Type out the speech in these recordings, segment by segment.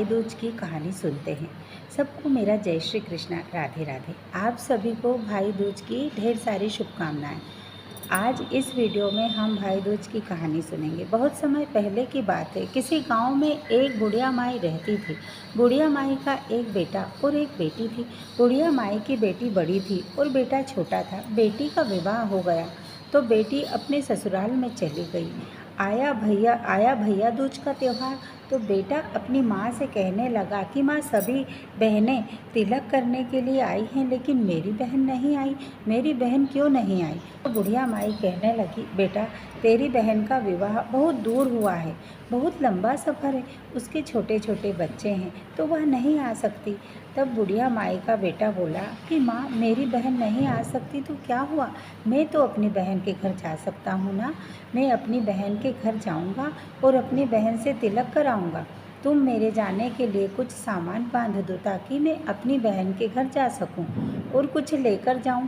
भाई दूज की कहानी सुनते हैं। सबको मेरा जय श्री कृष्णा, राधे राधे। आप सभी को भाई दूज की ढेर सारी शुभकामनाएं। आज इस वीडियो में हम भाई दूज की कहानी सुनेंगे। बहुत समय पहले की बात है, किसी गांव में एक बुढ़िया माई रहती थी। बुढ़िया माई का एक बेटा और एक बेटी थी। बुढ़िया माई की बेटी बड़ी थी और बेटा छोटा था। बेटी का विवाह हो गया तो बेटी अपने ससुराल में चली गई। आया भैया दूज का त्यौहार, तो बेटा अपनी माँ से कहने लगा कि माँ, सभी बहनें तिलक करने के लिए आई हैं, लेकिन मेरी बहन नहीं आई। मेरी बहन क्यों नहीं आई? तो बुढ़िया माई कहने लगी, बेटा, तेरी बहन का विवाह बहुत दूर हुआ है, बहुत लंबा सफ़र है, उसके छोटे छोटे बच्चे हैं, तो वह नहीं आ सकती। तब बुढ़िया माई का बेटा बोला कि माँ, मेरी बहन नहीं आ सकती तो क्या हुआ, मैं तो अपनी बहन के घर जा सकता हूँ ना। मैं अपनी बहन के घर जाऊँगा और अपनी बहन से तिलक कराऊँगा। तुम मेरे जाने के लिए कुछ सामान बांध दो ताकि मैं अपनी बहन के घर जा सकूं और कुछ लेकर जाऊं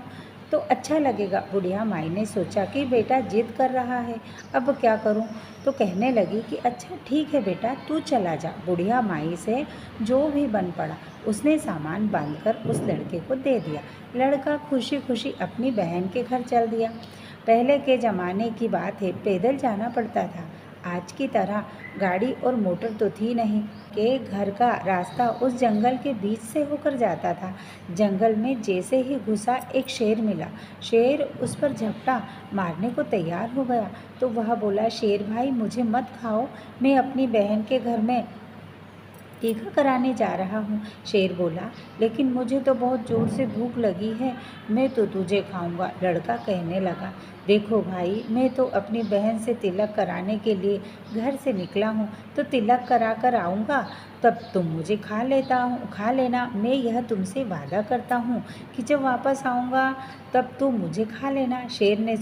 तो अच्छा लगेगा। बुढ़िया माई ने सोचा कि बेटा जिद कर रहा है, अब क्या करूं? तो कहने लगी कि अच्छा ठीक है बेटा, तू चला जा। बुढ़िया माई से जो भी बन पड़ा उसने सामान बांधकर उस लड़के को दे दिया। लड़का खुशी खुशी अपनी बहन के घर चल दिया। पहले के ज़माने की बात है, पैदल जाना पड़ता था। आज की तरह गाड़ी और मोटर तो थी नहीं। के घर का रास्ता उस जंगल के बीच से होकर जाता था। जंगल में जैसे ही घुसा, एक शेर मिला। शेर उस पर झपटा मारने को तैयार हो गया तो वह बोला, शेर भाई, मुझे मत खाओ, मैं अपनी बहन के घर में टीका कराने जा रहा हूँ। शेर बोला, लेकिन मुझे तो बहुत ज़ोर से भूख लगी है, मैं तो तुझे खाऊंगा। लड़का कहने लगा, देखो भाई, मैं तो अपनी बहन से तिलक कराने के लिए घर से निकला हूँ, तो तिलक करा कर आऊँगा, तब तुम मुझे खा लेना। मैं यह तुमसे वादा करता हूँ कि जब वापस आऊँगा तब तुम मुझे खा लेना। शेर ने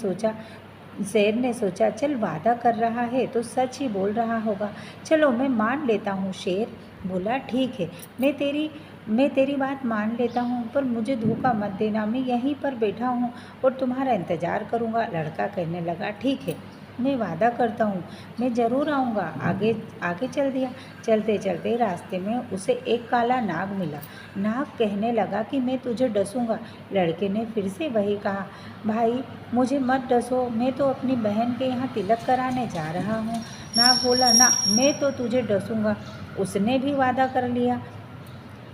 सोचा, चल, वादा कर रहा है तो सच ही बोल रहा होगा, चलो मैं मान लेता हूँ। शेर बोला, ठीक है, मैं तेरी बात मान लेता हूँ, पर मुझे धोखा मत देना। मैं यहीं पर बैठा हूँ और तुम्हारा इंतज़ार करूँगा। लड़का कहने लगा, ठीक है, मैं वादा करता हूँ, मैं ज़रूर आऊँगा। आगे आगे चल दिया। चलते चलते रास्ते में उसे एक काला नाग मिला। नाग कहने लगा कि मैं तुझे डसूँगा। लड़के ने फिर से वही कहा, भाई, मुझे मत डसो, मैं तो अपनी बहन के यहाँ तिलक कराने जा रहा हूँ। नाग बोला, ना, मैं तो तुझे डसूँगा। उसने भी वादा कर लिया।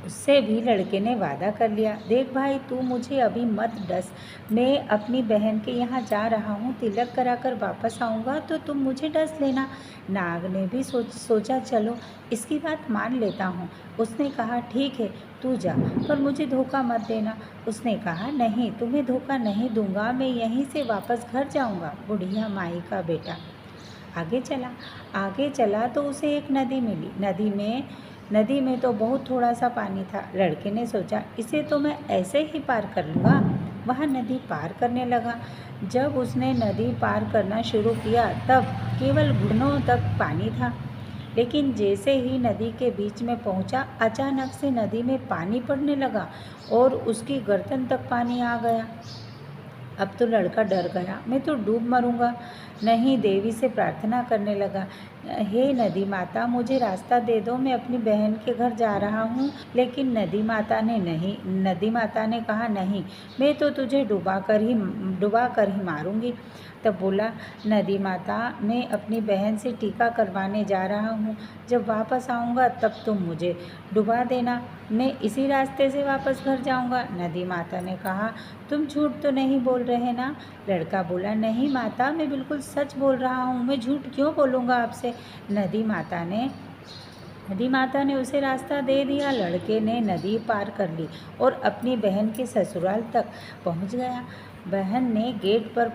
उससे भी लड़के ने वादा कर लिया, देख भाई, तू मुझे अभी मत डस, मैं अपनी बहन के यहाँ जा रहा हूँ, तिलक कराकर वापस आऊँगा तो तुम मुझे डस लेना। नाग ने भी सोचा, चलो, इसकी बात मान लेता हूँ। उसने कहा, ठीक है, तू जा, पर मुझे धोखा मत देना। उसने कहा, नहीं, तुम्हें धोखा नहीं दूंगा, मैं यहीं से वापस घर जाऊँगा। बुढ़िया माई का बेटा आगे चला तो उसे एक नदी मिली। नदी में तो बहुत थोड़ा सा पानी था। लड़के ने सोचा, इसे तो मैं ऐसे ही पार कर लूँगा। वह नदी पार करने लगा। जब उसने नदी पार करना शुरू किया तब केवल घुटनों तक पानी था, लेकिन जैसे ही नदी के बीच में पहुंचा, अचानक से नदी में पानी पड़ने लगा और उसकी गर्दन तक पानी आ गया। अब तो लड़का डर गया, मैं तो डूब मरूंगा। नहीं, देवी से प्रार्थना करने लगा, हे नदी माता, मुझे रास्ता दे दो, मैं अपनी बहन के घर जा रहा हूँ। लेकिन नदी माता ने कहा, नहीं, मैं तो तुझे डुबा कर ही मारूंगी। तब बोला, नदी माता, मैं अपनी बहन से टीका करवाने जा रहा हूँ, जब वापस आऊँगा तब तुम मुझे डुबा देना, मैं इसी रास्ते से वापस घर जाऊँगा। नदी माता ने कहा, तुम झूठ तो नहीं बोल रहे ना? लड़का बोला, नहीं माता, मैं बिल्कुल सच बोल रहा हूँ, मैं झूठ क्यों बोलूँगा आपसे। नदी माता ने उसे रास्ता दे दिया। लड़के ने नदी पार कर ली और अपनी बहन के ससुराल तक पहुँच गया। बहन ने गेट पर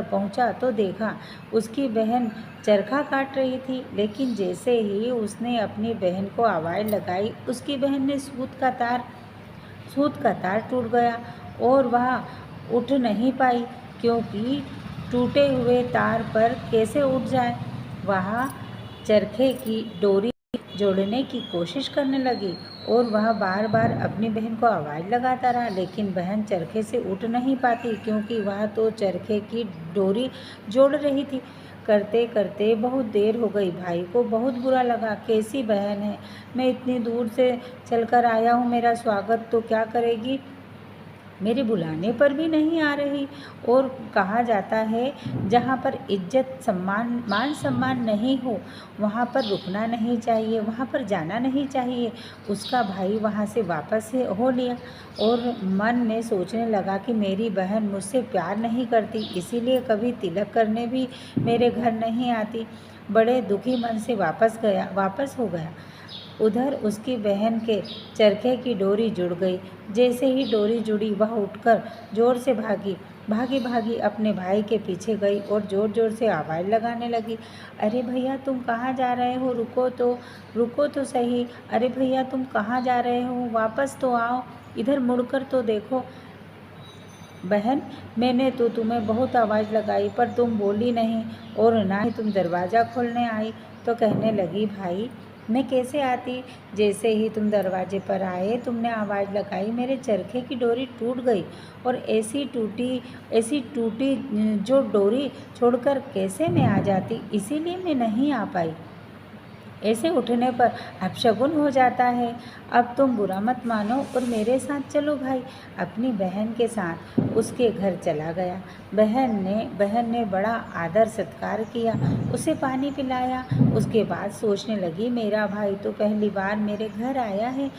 पहुँचा तो देखा उसकी बहन चरखा काट रही थी, लेकिन जैसे ही उसने अपनी बहन को आवाज़ लगाई, उसकी बहन ने सूत का तार टूट गया और वह उठ नहीं पाई, क्योंकि टूटे हुए तार पर कैसे उठ जाए। वह चरखे की डोरी जोड़ने की कोशिश करने लगी और वह बार बार अपनी बहन को आवाज़ लगाता रहा, लेकिन बहन चरखे से उठ नहीं पाती, क्योंकि वह तो चरखे की डोरी जोड़ रही थी। करते करते बहुत देर हो गई। भाई को बहुत बुरा लगा, कैसी बहन है, मैं इतनी दूर से चलकर आया हूँ, मेरा स्वागत तो क्या करेगी, मेरे बुलाने पर भी नहीं आ रही। और कहा जाता है जहाँ पर इज्जत सम्मान मान सम्मान नहीं हो वहाँ पर रुकना नहीं चाहिए, वहाँ पर जाना नहीं चाहिए। उसका भाई वहाँ से वापस हो लिया और मन में सोचने लगा कि मेरी बहन मुझसे प्यार नहीं करती, इसीलिए कभी तिलक करने भी मेरे घर नहीं आती। बड़े दुखी मन से वापस हो गया। उधर उसकी बहन के चरखे की डोरी जुड़ गई। जैसे ही डोरी जुड़ी वह उठकर जोर से भागी अपने भाई के पीछे गई और ज़ोर ज़ोर से आवाज़ लगाने लगी। अरे भैया तुम कहाँ जा रहे हो, रुको तो सही। अरे भैया तुम कहाँ जा रहे हो, वापस तो आओ, इधर मुड़कर तो देखो। बहन मैंने तो तुम्हें बहुत आवाज़ लगाई पर तुम बोली नहीं और ना ही तुम दरवाज़ा खोलने आई। तो कहने लगी, भाई मैं कैसे आती, जैसे ही तुम दरवाजे पर आए तुमने आवाज़ लगाई, मेरे चरखे की डोरी टूट गई और ऐसी टूटी जो डोरी छोड़कर कैसे मैं आ जाती, इसीलिए मैं नहीं आ पाई। ऐसे उठने पर अपशगुन हो जाता है। अब तुम बुरा मत मानो और मेरे साथ चलो। भाई अपनी बहन के साथ उसके घर चला गया। बहन ने बड़ा आदर सत्कार किया, उसे पानी पिलाया। उसके बाद सोचने लगी, मेरा भाई तो पहली बार मेरे घर आया है,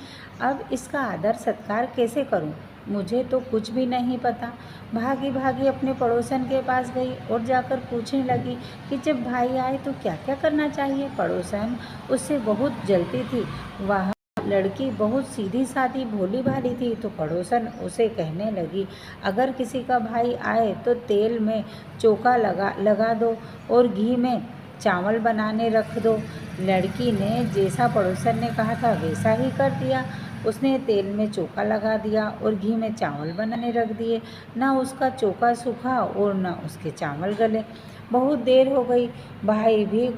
अब इसका आदर सत्कार कैसे करूं? मुझे तो कुछ भी नहीं पता। भागी अपने पड़ोसन के पास गई और जाकर पूछने लगी कि जब भाई आए तो क्या क्या करना चाहिए। पड़ोसन उससे बहुत जलती थी। वह लड़की बहुत सीधी सादी भोली भाली थी। तो पड़ोसन उसे कहने लगी, अगर किसी का भाई आए तो तेल में चोका लगा दो और घी में चावल बनाने रख दो। लड़की ने जैसा पड़ोसन ने कहा था वैसा ही कर दिया। उसने तेल में चोका लगा दिया और घी में चावल बनाने रख दिए। ना उसका चोका सूखा और ना उसके चावल गले। बहुत देर हो गई। भाई भी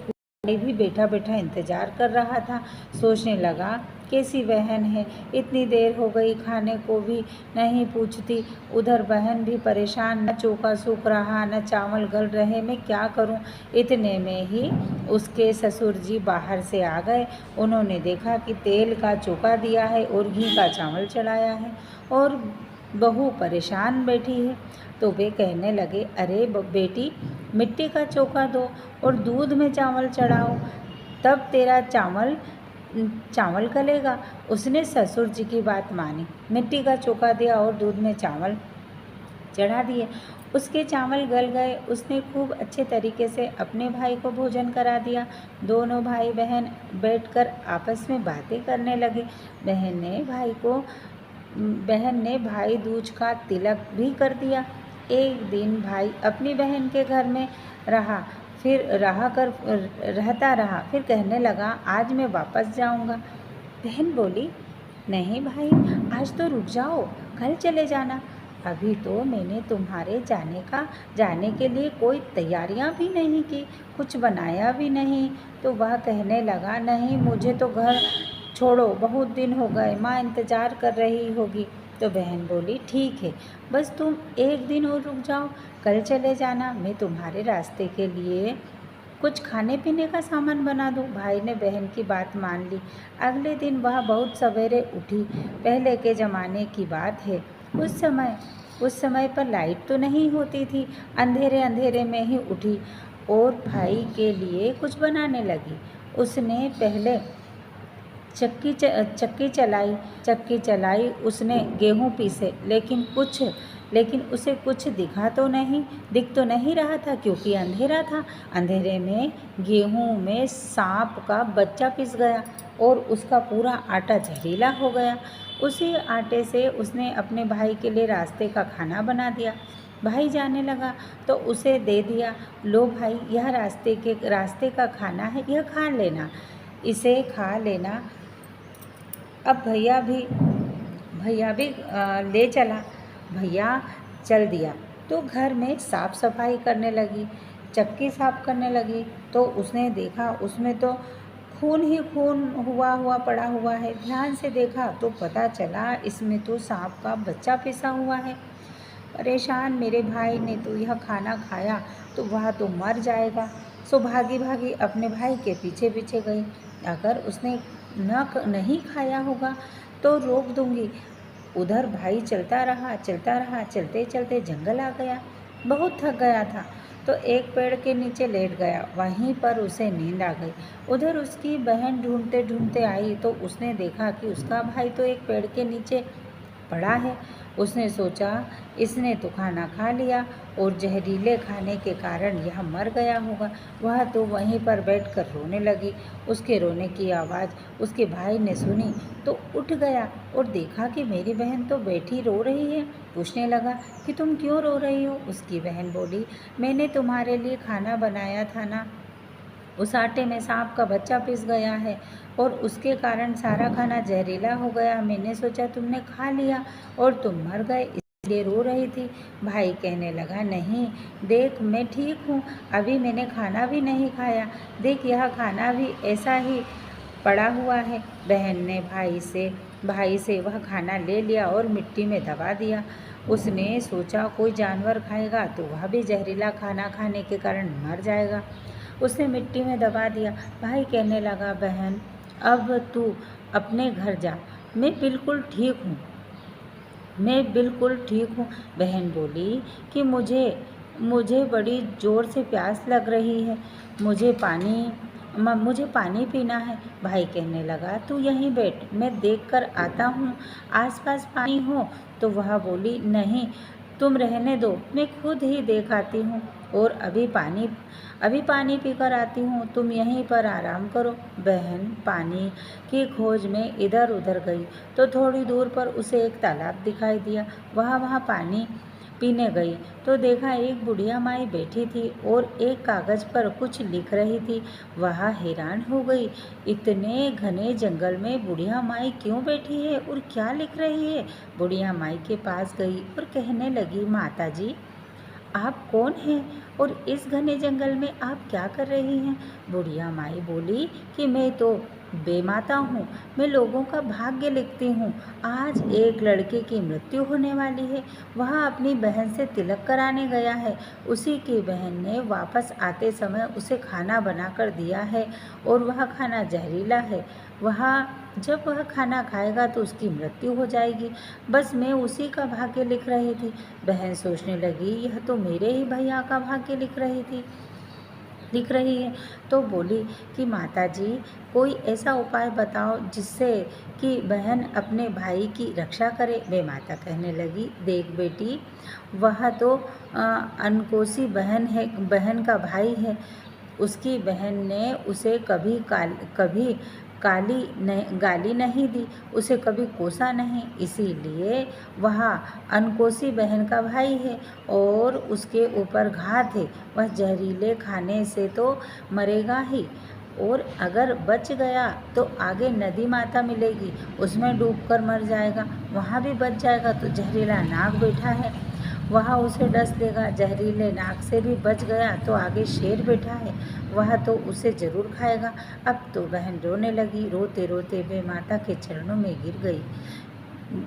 बैठा इंतज़ार कर रहा था। सोचने लगा, कैसी बहन है, इतनी देर हो गई, खाने को भी नहीं पूछती। उधर बहन भी परेशान, न चोका सूख रहा न चावल गल रहे, मैं क्या करूं। इतने में ही उसके ससुर जी बाहर से आ गए। उन्होंने देखा कि तेल का चोका दिया है और घी का चावल चढ़ाया है और बहू परेशान बैठी है। तो वे कहने लगे, अरे बेटी, मिट्टी का चोका दो और दूध में चावल चढ़ाओ, तब तेरा चावल गलेगा। उसने ससुर जी की बात मानी, मिट्टी का चोका दिया और दूध में चावल चढ़ा दिए। उसके चावल गल गए। उसने खूब अच्छे तरीके से अपने भाई को भोजन करा दिया। दोनों भाई बहन बैठकर आपस में बातें करने लगे। बहन ने भाई दूज का तिलक भी कर दिया। एक दिन भाई अपनी बहन के घर में रहता रहा। फिर कहने लगा, आज मैं वापस जाऊंगा। बहन बोली, नहीं भाई, आज तो रुक जाओ, कल चले जाना। अभी तो मैंने तुम्हारे जाने के लिए कोई तैयारियां भी नहीं की, कुछ बनाया भी नहीं। तो वह कहने लगा, नहीं, मुझे तो घर छोड़ो, बहुत दिन हो गए, माँ इंतज़ार कर रही होगी। तो बहन बोली, ठीक है, बस तुम एक दिन और रुक जाओ, कल चले जाना, मैं तुम्हारे रास्ते के लिए कुछ खाने पीने का सामान बना दूँ। भाई ने बहन की बात मान ली। अगले दिन वह बहुत सवेरे उठी। पहले के ज़माने की बात है। उस समय पर लाइट तो नहीं होती थी। अंधेरे में ही उठी और भाई के लिए कुछ बनाने लगी। उसने पहले चक्की चलाई। उसने गेहूँ पीसे, लेकिन उसे कुछ दिख तो नहीं रहा था, क्योंकि अंधेरा था। अंधेरे में गेहूँ में सांप का बच्चा पिस गया और उसका पूरा आटा जहरीला हो गया। उसी आटे से उसने अपने भाई के लिए रास्ते का खाना बना दिया। भाई जाने लगा तो उसे दे दिया, लो भाई, यह रास्ते का खाना है, यह खा लेना, इसे खा लेना। अब भैया भी ले चला। भैया चल दिया तो घर में साफ़ सफाई करने लगी, चक्की साफ़ करने लगी। तो उसने देखा उसमें तो खून ही खून हुआ पड़ा हुआ है। ध्यान से देखा तो पता चला इसमें तो सांप का बच्चा पिसा हुआ है। परेशान मेरे भाई ने तो यह खाना खाया तो वह तो मर जाएगा। सो भागी भागी अपने भाई के पीछे पीछे गई। अगर उसने नहीं खाया होगा तो रोक दूंगी। उधर भाई चलता रहा, चलते चलते जंगल आ गया। बहुत थक गया था तो एक पेड़ के नीचे लेट गया। वहीं पर उसे नींद आ गई। उधर उसकी बहन ढूंढते ढूंढते आई तो उसने देखा कि उसका भाई तो एक पेड़ के नीचे पड़ा है। उसने सोचा इसने तो खाना खा लिया और जहरीले खाने के कारण यह मर गया होगा। वह तो वहीं पर बैठकर रोने लगी। उसके रोने की आवाज़ उसके भाई ने सुनी तो उठ गया और देखा कि मेरी बहन तो बैठी रो रही है। पूछने लगा कि तुम क्यों रो रही हो? उसकी बहन बोली, मैंने तुम्हारे लिए खाना बनाया था ना, उस आटे में सांप का बच्चा पिस गया है और उसके कारण सारा खाना जहरीला हो गया। मैंने सोचा तुमने खा लिया और तुम मर गए, इसलिए रो रही थी। भाई कहने लगा, नहीं देख मैं ठीक हूँ, अभी मैंने खाना भी नहीं खाया, देख यह खाना भी ऐसा ही पड़ा हुआ है। बहन ने भाई से वह खाना ले लिया और मिट्टी में दबा दिया। उसने सोचा कोई जानवर खाएगा तो वह भी जहरीला खाना खाने के कारण मर जाएगा। उसने मिट्टी में दबा दिया। भाई कहने लगा, बहन अब तू अपने घर जा, मैं बिल्कुल ठीक हूँ, मैं बिल्कुल ठीक हूँ। बहन बोली कि मुझे बड़ी ज़ोर से प्यास लग रही है, मुझे पानी पीना है। भाई कहने लगा, तू यहीं बैठ, मैं देख कर आता हूँ आसपास पानी हो। तो वह बोली, नहीं तुम रहने दो, मैं खुद ही देख आती हूँ और अभी पानी पीकर आती हूँ, तुम यहीं पर आराम करो। बहन पानी की खोज में इधर उधर गई तो थोड़ी दूर पर उसे एक तालाब दिखाई दिया। वहाँ पानी पीने गई तो देखा एक बुढ़िया माई बैठी थी और एक कागज़ पर कुछ लिख रही थी। वह हैरान हो गई, इतने घने जंगल में बुढ़िया माई क्यों बैठी है और क्या लिख रही है? बुढ़िया माई के पास गई और कहने लगी, माता जी आप कौन हैं और इस घने जंगल में आप क्या कर रही हैं? बुढ़िया माई बोली कि मैं तो बेमाता हूँ, मैं लोगों का भाग्य लिखती हूँ। आज एक लड़के की मृत्यु होने वाली है, वह अपनी बहन से तिलक कराने गया है। उसी की बहन ने वापस आते समय उसे खाना बनाकर दिया है और वह खाना जहरीला है। जब वह खाना खाएगा तो उसकी मृत्यु हो जाएगी। बस मैं उसी का भाग्य लिख रही थी। बहन सोचने लगी, यह तो मेरे ही भैया का भाग्य लिख रही है। तो बोली कि माता जी कोई ऐसा उपाय बताओ जिससे कि बहन अपने भाई की रक्षा करे। वे माता कहने लगी, देख बेटी वह तो अनकोसी बहन का भाई है। उसकी बहन ने उसे कभी गाली नहीं दी, उसे कभी कोसा नहीं, इसीलिए वह अनकोसी बहन का भाई है और उसके ऊपर घात है। वह जहरीले खाने से तो मरेगा ही और अगर बच गया तो आगे नदी माता मिलेगी, उसमें डूबकर मर जाएगा, वहाँ भी बच जाएगा। तो जहरीला नाग बैठा है, वह उसे डस देगा। जहरीले नाग से भी बच गया तो आगे शेर बैठा है, वह तो उसे ज़रूर खाएगा। अब तो बहन रोने लगी, रोते रोते बेमाता के चरणों में गिर गई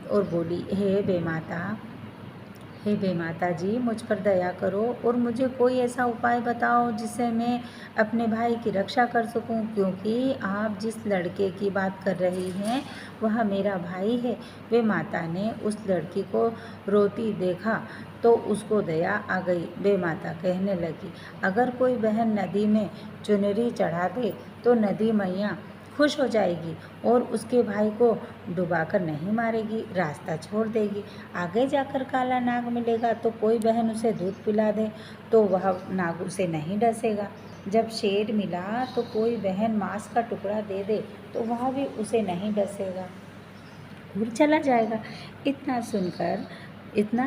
और बोली, हे बेमाता जी मुझ पर दया करो और मुझे कोई ऐसा उपाय बताओ जिससे मैं अपने भाई की रक्षा कर सकूं, क्योंकि आप जिस लड़के की बात कर रही हैं वह मेरा भाई है। वे माता ने उस लड़की को रोती देखा तो उसको दया आ गई। वे माता कहने लगी, अगर कोई बहन नदी में चुनरी चढ़ा दे तो नदी मैया खुश हो जाएगी और उसके भाई को डुबाकर नहीं मारेगी, रास्ता छोड़ देगी। आगे जाकर काला नाग मिलेगा तो कोई बहन उसे दूध पिला दे तो वह नाग उसे नहीं डसेगा। जब शेर मिला तो कोई बहन मांस का टुकड़ा दे दे तो वह भी उसे नहीं डसेगा और चला जाएगा। इतना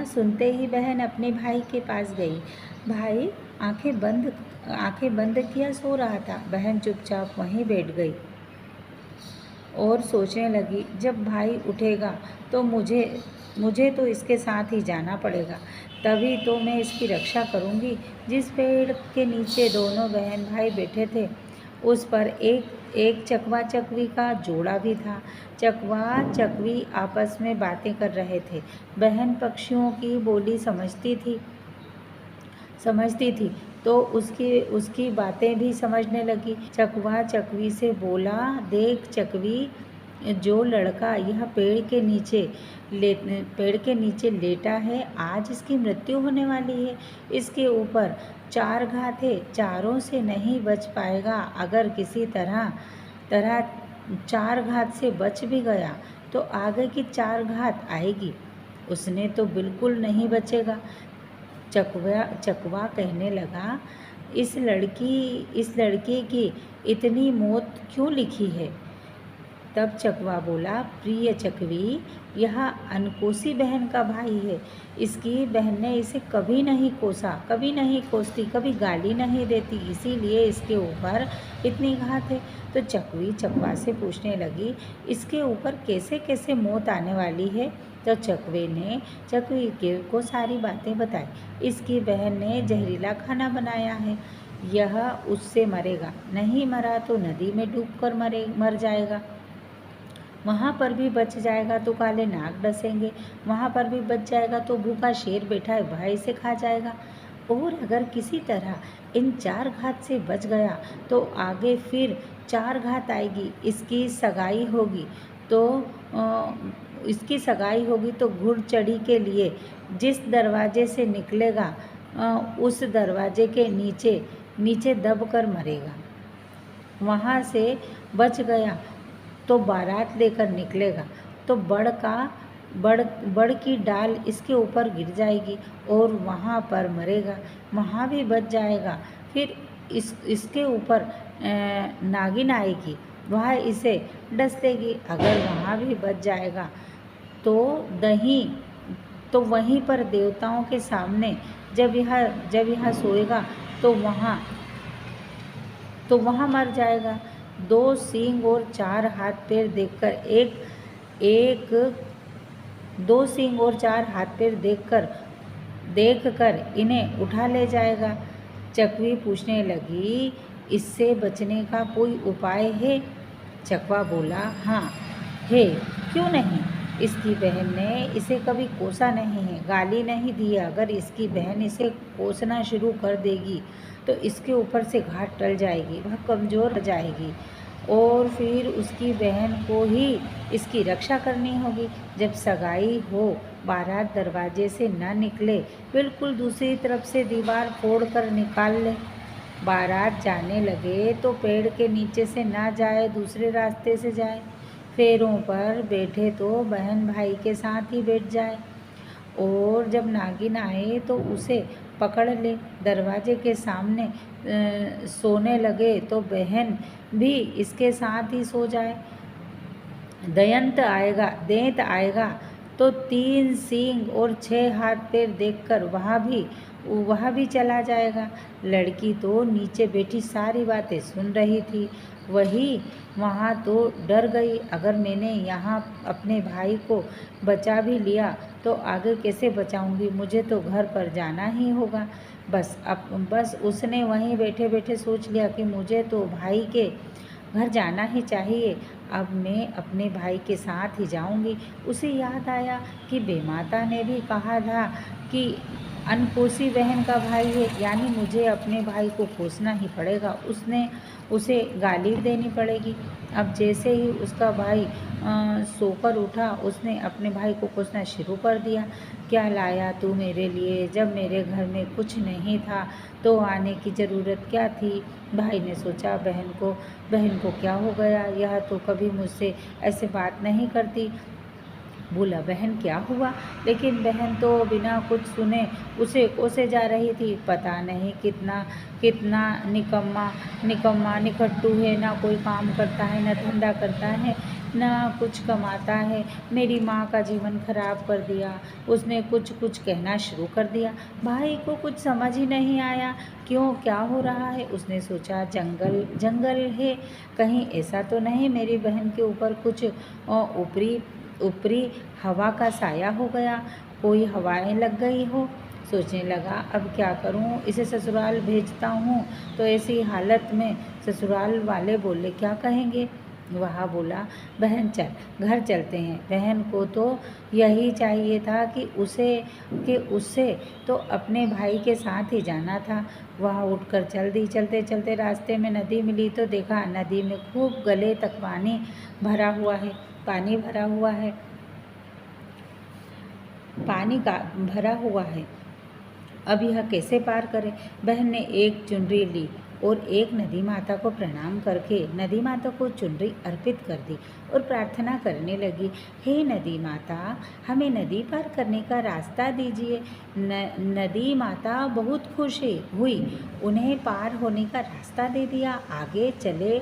सुनते ही बहन अपने भाई के पास गई। भाई आंखें बंद किया सो रहा था। बहन चुपचाप वहीं बैठ गई और सोचने लगी, जब भाई उठेगा तो मुझे तो इसके साथ ही जाना पड़ेगा, तभी तो मैं इसकी रक्षा करूंगी। जिस पेड़ के नीचे दोनों बहन भाई बैठे थे उस पर एक चकवा चकवी का जोड़ा भी था। चकवा चकवी आपस में बातें कर रहे थे। बहन पक्षियों की बोली समझती थी तो उसकी उसकी बातें भी समझने लगी। चकवा चकवी से बोला, देख चकवी, जो लड़का यह पेड़ के नीचे लेटा है, आज इसकी मृत्यु होने वाली है। इसके ऊपर 4 घात है, चारों से नहीं बच पाएगा। अगर किसी तरह 4 घात से बच भी गया तो आगे की 4 घात आएगी, उसने तो बिल्कुल नहीं बचेगा। चकवा कहने लगा, इस लड़की की इतनी मौत क्यों लिखी है? तब चकवा बोला, प्रिय चकवी, यह अनकोसी बहन का भाई है। इसकी बहन ने इसे कभी नहीं कोसा, कभी नहीं कोसती, कभी गाली नहीं देती, इसीलिए इसके ऊपर इतनी घात है। तो चकवी चकवा से पूछने लगी, इसके ऊपर कैसे कैसे मौत आने वाली है? तो चकवी को सारी बातें बताई। इसकी बहन ने जहरीला खाना बनाया है, यह उससे मरेगा, नहीं मरा तो नदी में डूबकर मर जाएगा। वहाँ पर भी बच जाएगा तो काले नाग डसेंगे, वहाँ पर भी बच जाएगा तो भूखा शेर बैठा है भाई से खा जाएगा। और अगर किसी तरह इन 4 घात से बच गया तो आगे फिर 4 घात आएगी, इसकी सगाई होगी तो घुड़चढ़ी के लिए जिस दरवाजे से निकलेगा उस दरवाजे के नीचे दब कर मरेगा। वहाँ से बच गया तो बारात लेकर निकलेगा तो बड़ की डाल इसके ऊपर गिर जाएगी और वहाँ पर मरेगा, वहाँ भी बच जाएगा। फिर इसके ऊपर नागिन आएगी, वह इसे डस देगी। अगर वहाँ भी बच जाएगा तो वहीं पर देवताओं के सामने जब यह सोएगा तो वहाँ मर जाएगा। 2 सींग और 4 हाथ पैर देखकर इन्हें उठा ले जाएगा। चकवी पूछने लगी, इससे बचने का कोई उपाय है? चकवा बोला, हाँ है, क्यों नहीं। इसकी बहन ने इसे कभी कोसा नहीं है, गाली नहीं दी है। अगर इसकी बहन इसे कोसना शुरू कर देगी तो इसके ऊपर से घाट टल जाएगी, वह कमज़ोर हो जाएगी और फिर उसकी बहन को ही इसकी रक्षा करनी होगी। जब सगाई हो, बारात दरवाजे से न निकले, बिल्कुल दूसरी तरफ से दीवार फोड़कर निकाल ले। बारात जाने लगे तो पेड़ के नीचे से ना जाए, दूसरे रास्ते से जाए। फेरों पर बैठे तो बहन भाई के साथ ही बैठ जाए और जब नागिन आए तो उसे पकड़ ले। दरवाजे के सामने सोने लगे तो बहन भी इसके साथ ही सो जाए। दैंत आएगा तो 3 सींग और 6 हाथ पैर देखकर वह भी चला जाएगा। लड़की तो नीचे बैठी सारी बातें सुन रही थी, वहाँ तो डर गई। अगर मैंने यहाँ अपने भाई को बचा भी लिया तो आगे कैसे बचाऊंगी? मुझे तो घर पर जाना ही होगा। बस उसने वहीं बैठे बैठे सोच लिया कि मुझे तो भाई के घर जाना ही चाहिए। अब मैं अपने भाई के साथ ही जाऊंगी। उसे याद आया कि बेमाता ने भी कहा था कि अनकोसी बहन का भाई है, यानी मुझे अपने भाई को कोसना ही पड़ेगा। उसे गाली देनी पड़ेगी। अब जैसे ही उसका भाई सोकर उठा, उसने अपने भाई को कोसना शुरू कर दिया। क्या लाया तू मेरे लिए? जब मेरे घर में कुछ नहीं था तो आने की ज़रूरत क्या थी? भाई ने सोचा, बहन को क्या हो गया? यह तो कभी मुझसे ऐसे बात नहीं करती। बोला, बहन क्या हुआ? लेकिन बहन तो बिना कुछ सुने उसे कोसे जा रही थी। पता नहीं कितना निकम्मा निकट्टू है, ना कोई काम करता है, ना धंधा करता है, ना कुछ कमाता है। मेरी माँ का जीवन खराब कर दिया। उसने कुछ कहना शुरू कर दिया। भाई को कुछ समझ ही नहीं आया, क्या हो रहा है। उसने सोचा, जंगल है, कहीं ऐसा तो नहीं मेरी बहन के ऊपर कुछ ऊपरी हवा का साया हो गया, कोई हवाएं लग गई हो। सोचने लगा, अब क्या करूं? इसे ससुराल भेजता हूं तो ऐसी हालत में ससुराल वाले बोले क्या कहेंगे। वह बोला, बहन चल घर चलते हैं। बहन को तो यही चाहिए था कि उससे तो अपने भाई के साथ ही जाना था। वह उठकर चल दी। चलते चलते रास्ते में नदी मिली तो देखा नदी में खूब गले तक पानी भरा हुआ है। पानी भरा हुआ है पानी का भरा हुआ है। अब यह कैसे पार करे? बहन ने एक चुनरी ली और एक नदी माता को प्रणाम करके नदी माता को चुनरी अर्पित कर दी और प्रार्थना करने लगी, हे नदी माता, हमें नदी पार करने का रास्ता दीजिए। नदी माता बहुत खुश हुई, उन्हें पार होने का रास्ता दे दिया। आगे चले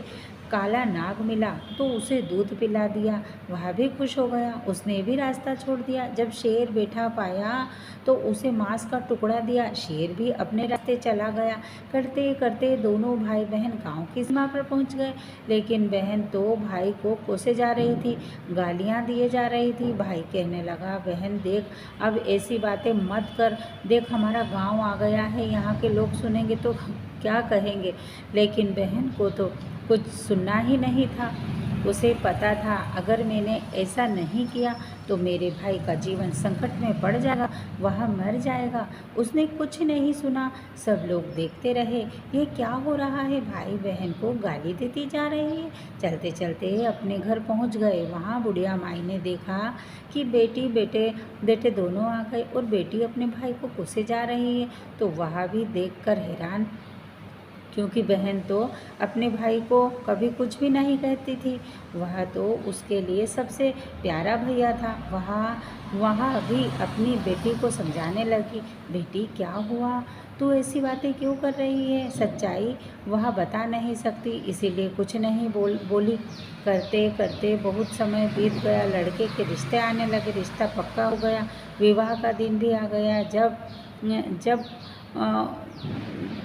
काला नाग मिला तो उसे दूध पिला दिया, वह भी खुश हो गया, उसने भी रास्ता छोड़ दिया। जब शेर बैठा पाया तो उसे मांस का टुकड़ा दिया, शेर भी अपने रास्ते चला गया। करते करते दोनों भाई बहन गांव की सीमा पर पहुंच गए, लेकिन बहन तो भाई को कोसे जा रही थी, गालियां दिए जा रही थी। भाई कहने लगा, बहन देख, अब ऐसी बातें मत कर, देख हमारा गाँव आ गया है, यहाँ के लोग सुनेंगे तो क्या कहेंगे। लेकिन बहन को तो कुछ सुनना ही नहीं था। उसे पता था अगर मैंने ऐसा नहीं किया तो मेरे भाई का जीवन संकट में पड़ जाएगा, वह मर जाएगा। उसने कुछ नहीं सुना, सब लोग देखते रहे, ये क्या हो रहा है, भाई बहन को गाली देती जा रही है। चलते चलते अपने घर पहुंच गए। वहाँ बुढ़िया माई ने देखा कि बेटे दोनों आ गए और बेटी अपने भाई को कोसे जा रही है, तो वह भी देखकर हैरान, क्योंकि बहन तो अपने भाई को कभी कुछ भी नहीं कहती थी, वह तो उसके लिए सबसे प्यारा भैया था। वह भी अपनी बेटी को समझाने लगी, बेटी क्या हुआ, तू ऐसी बातें क्यों कर रही है? सच्चाई वह बता नहीं सकती, इसीलिए कुछ नहीं बोली। करते करते बहुत समय बीत गया, लड़के के रिश्ते आने लगे, रिश्ता पक्का हो गया, विवाह का दिन भी आ गया। जब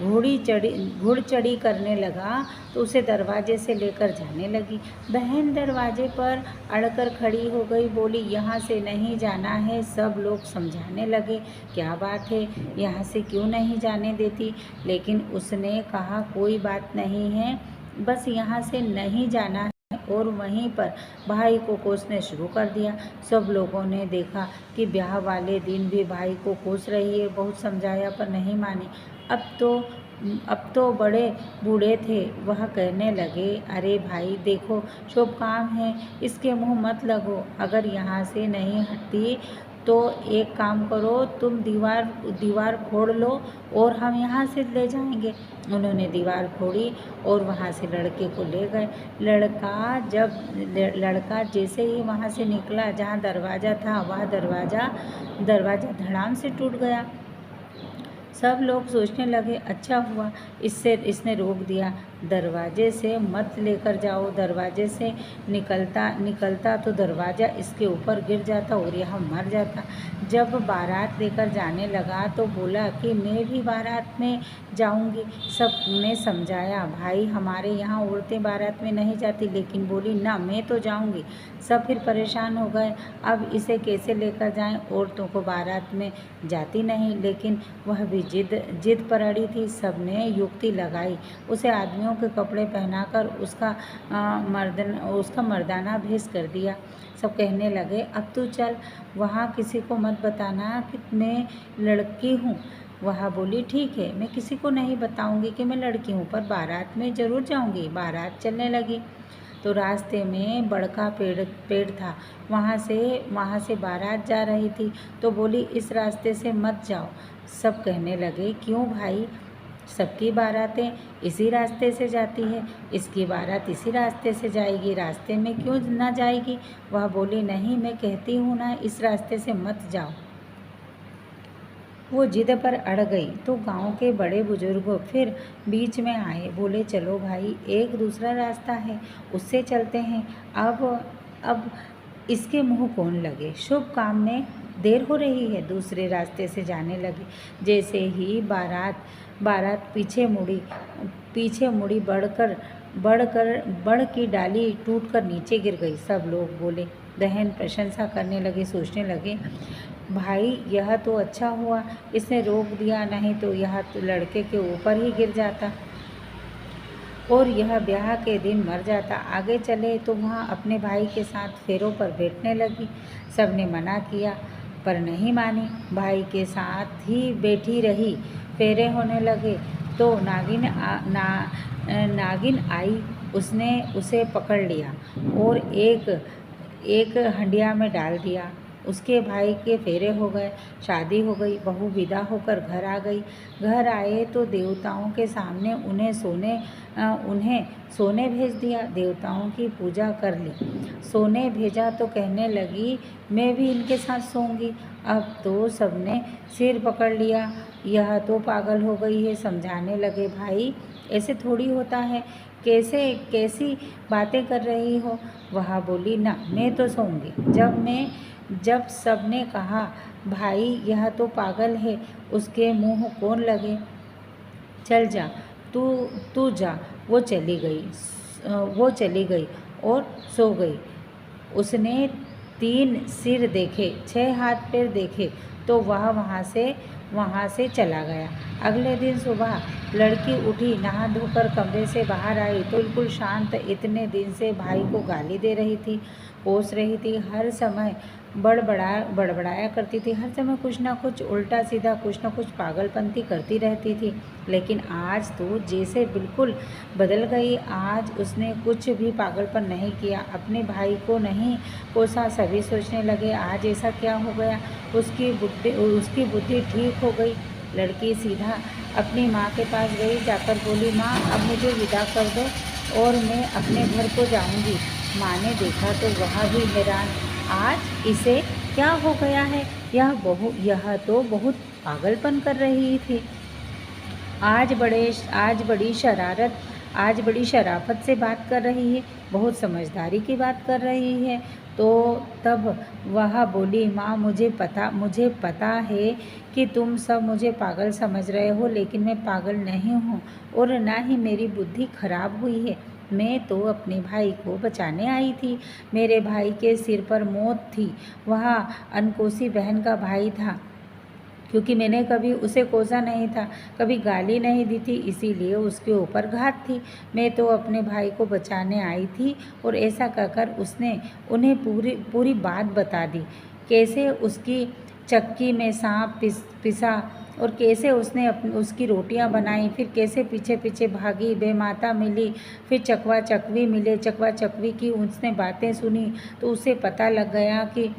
घुड़ चढ़ी करने लगा तो उसे दरवाजे से लेकर जाने लगी। बहन दरवाजे पर अड़कर खड़ी हो गई, बोली, यहाँ से नहीं जाना है। सब लोग समझाने लगे, क्या बात है, यहाँ से क्यों नहीं जाने देती? लेकिन उसने कहा, कोई बात नहीं है, बस यहाँ से नहीं जाना है, और वहीं पर भाई को कोसने शुरू कर दिया। सब लोगों ने देखा कि ब्याह वाले दिन भी भाई को कोस रही है, बहुत समझाया पर नहीं मानी। अब तो बड़े बूढ़े थे, वह कहने लगे, अरे भाई देखो, शुभ काम है, इसके मुंह मत लगो, अगर यहाँ से नहीं हटती तो एक काम करो, तुम दीवार फोड़ लो और हम यहाँ से ले जाएंगे। उन्होंने दीवार फोड़ी और वहाँ से लड़के को ले गए। लड़का जैसे ही वहाँ से निकला, जहाँ दरवाज़ा था, वह दरवाज़ा धड़ाम से टूट गया। सब लोग सोचने लगे, अच्छा हुआ इसने रोक दिया, दरवाजे से मत लेकर जाओ, दरवाजे से निकलता तो दरवाज़ा इसके ऊपर गिर जाता और यह मर जाता। जब बारात लेकर जाने लगा तो बोला कि मैं भी बारात में जाऊंगी। सबने समझाया, भाई हमारे यहाँ औरतें बारात में नहीं जाती, लेकिन बोली, ना मैं तो जाऊंगी। सब फिर परेशान हो गए, अब इसे कैसे लेकर जाएं, औरतों को बारात में जाती नहीं, लेकिन वह भी जिद पर अड़ी थी। सबने युक्ति लगाई, उसे आदमियों के कपड़े पहनाकर उसका मर्दाना भेष कर दिया। सब कहने लगे, अब तू चल, वहाँ किसी को मत बताना कि मैं लड़की हूँ। वह बोली, ठीक है, मैं किसी को नहीं बताऊंगी कि मैं लड़की हूँ, पर बारात में ज़रूर जाऊंगी। बारात चलने लगी तो रास्ते में बड़का पेड़ था, वहाँ से बारात जा रही थी, तो बोली, इस रास्ते से मत जाओ। सब कहने लगे, क्यों भाई, सबकी बारातें इसी रास्ते से जाती है, इसकी बारात इसी रास्ते से जाएगी, रास्ते में क्यों ना जाएगी? वह बोली, नहीं, मैं कहती हूँ ना, इस रास्ते से मत जाओ। वो जिद पर अड़ गई तो गांव के बड़े बुजुर्ग फिर बीच में आए, बोले, चलो भाई, एक दूसरा रास्ता है, उससे चलते हैं। अब इसके मुंह कौन लगे, शुभ काम में देर हो रही है। दूसरे रास्ते से जाने लगे। जैसे ही बारात पीछे मुड़ी, बड़ की डाली टूटकर नीचे गिर गई। सब लोग बोले, बहन प्रशंसा करने लगे, सोचने लगे, भाई यह तो अच्छा हुआ इसने रोक दिया, नहीं तो यह तो लड़के के ऊपर ही गिर जाता। और यह ब्याह के दिन मर जाता। आगे चले तो वहाँ अपने भाई के साथ फेरों पर बैठने लगी। सबने मना किया पर नहीं मानी, भाई के साथ ही बैठी रही। फेरे होने लगे तो नागिन आई। उसने उसे पकड़ लिया और एक हंडिया में डाल दिया। उसके भाई के फेरे हो गए, शादी हो गई, बहू विदा होकर घर आ गई। घर आए तो देवताओं के सामने उन्हें सोने भेज दिया। देवताओं की पूजा कर ली, सोने भेजा तो कहने लगी मैं भी इनके साथ सोऊंगी। अब तो सबने सिर पकड़ लिया, यह तो पागल हो गई है। समझाने लगे भाई ऐसे थोड़ी होता है, कैसी बातें कर रही हो। वह बोली ना, मैं तो सोऊंगी। जब सबने कहा भाई यह तो पागल है, उसके मुंह कौन लगे, चल जा तू जा। वो चली गई और सो गई। उसने 3 सिर देखे, 6 हाथ पैर देखे तो वह वहाँ से चला गया। अगले दिन सुबह लड़की उठी, नहा धोकर कमरे से बाहर आई तो बिल्कुल शांत। इतने दिन से भाई को गाली दे रही थी, कोस रही थी, हर समय बड़बड़ाया करती थी, हर समय कुछ ना कुछ उल्टा सीधा, कुछ ना कुछ पागलपंती करती रहती थी। लेकिन आज तो जैसे बिल्कुल बदल गई। आज उसने कुछ भी पागलपन नहीं किया, अपने भाई को नहीं कोसा। सभी सोचने लगे आज ऐसा क्या हो गया, उसकी बुद्धि ठीक हो गई। लड़की सीधा अपनी माँ के पास गई, जाकर बोली माँ अब मुझे विदा कर दो और मैं अपने घर को जाऊँगी। माँ ने देखा तो वह भी हैरान, आज इसे क्या हो गया है, यह तो बहुत पागलपन कर रही थी। आज बड़ी शराफत से बात कर रही है, बहुत समझदारी की बात कर रही है। तो तब वह बोली माँ मुझे पता है कि तुम सब मुझे पागल समझ रहे हो, लेकिन मैं पागल नहीं हूँ और ना ही मेरी बुद्धि खराब हुई है। मैं तो अपने भाई को बचाने आई थी। मेरे भाई के सिर पर मौत थी। वह अनकोसी बहन का भाई था, क्योंकि मैंने कभी उसे कोसा नहीं था, कभी गाली नहीं दी थी, इसीलिए उसके ऊपर घात थी। मैं तो अपने भाई को बचाने आई थी। और ऐसा कहकर उसने उन्हें पूरी बात बता दी, कैसे उसकी चक्की में सांप पिसा और कैसे उसने उसकी रोटियां बनाई, फिर कैसे पीछे पीछे भागी, बेमाता मिली, फिर चकवा चकवी मिले, चकवा चकवी की उसने बातें सुनी तो उसे पता लग गया कि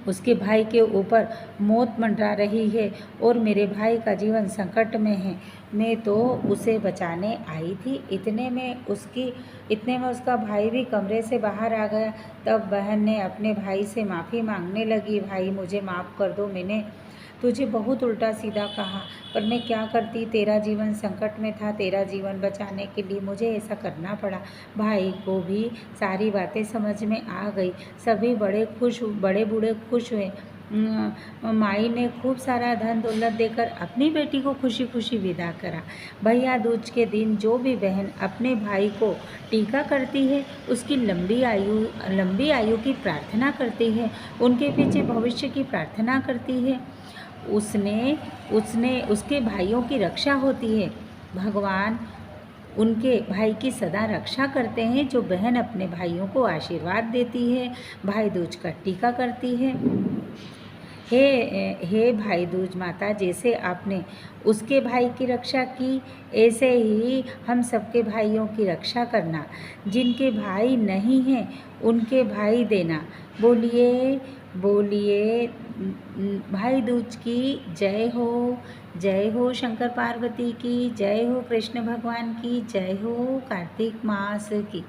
उसके भाई के ऊपर मौत मंडरा रही है और मेरे भाई का जीवन संकट में है। मैं तो उसे बचाने आई थी। इतने में उसका भाई भी कमरे से बाहर आ गया। तब बहन ने अपने भाई से माफ़ी मांगने लगी, भाई मुझे माफ़ कर दो, मैंने तुझे बहुत उल्टा सीधा कहा, पर मैं क्या करती, तेरा जीवन संकट में था, तेरा जीवन बचाने के लिए मुझे ऐसा करना पड़ा। भाई को भी सारी बातें समझ में आ गई। सभी बड़े बूढ़े खुश हुए। माई ने खूब सारा धन दौलत देकर अपनी बेटी को खुशी खुशी विदा करा। भैया दूज के दिन जो भी बहन अपने भाई को टीका करती है, उसकी लंबी आयु की प्रार्थना करती है, उनके पीछे भविष्य की प्रार्थना करती है, उसके भाइयों की रक्षा होती है। भगवान उनके भाई की सदा रक्षा करते हैं। जो बहन अपने भाइयों को आशीर्वाद देती है, भाई दूज का टीका करती है। हे भाई दूज माता, जैसे आपने उसके भाई की रक्षा की, ऐसे ही हम सबके भाइयों की रक्षा करना। जिनके भाई नहीं हैं उनके भाई देना। बोलिए भाई दूज की जय हो। जय हो शंकर पार्वती की जय हो, कृष्ण भगवान की जय हो, कार्तिक मास की।